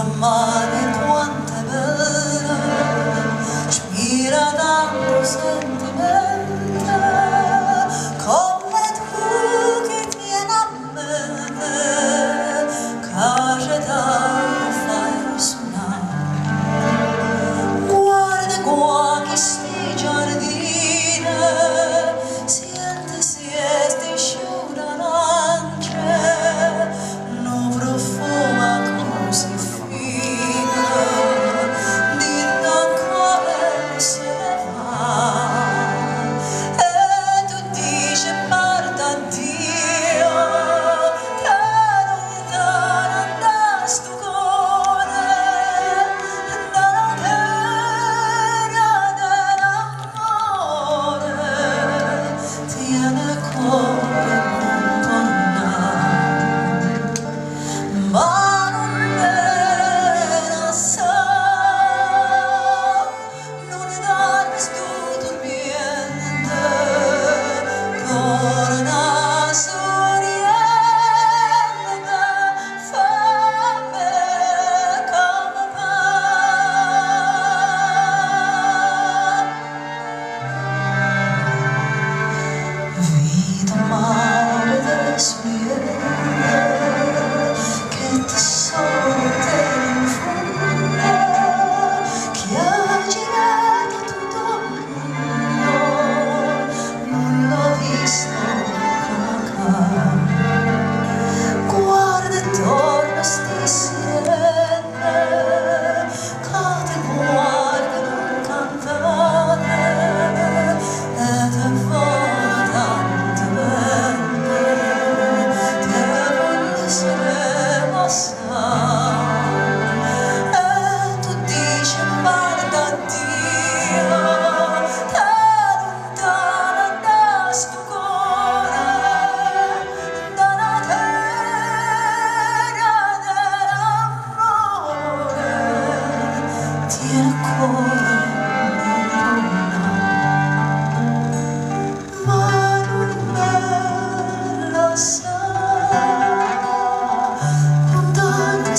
mare quanto è bella, ispira tanto sentimento, come tu che tieni a mente, che da fai suonare. Guarda qua che sti giardini, siete sciura l'ance, non profuma così fina, di ancora se ne va. E tu dici parta Dio, che lontano da sto cuore, dalla terra dell'amore, tiene cuore non tornare. Ma non me lo so, non darmi sto dormiente, torna sorriente, fammi come va. Vita mare delle sue che tesoro dell'infuria, che ha girato tutto il mondo, non l'ho visto mancare. Guarda attorno sti sirene, che ti guardano cantare, e te voglio tanto bene, te voglio sempre assai. E tu dici guarda Dio, che lontano da sto cuore, dalla terra dell'amore, tiene cuore non torna. Ma non me lo sa, non tanto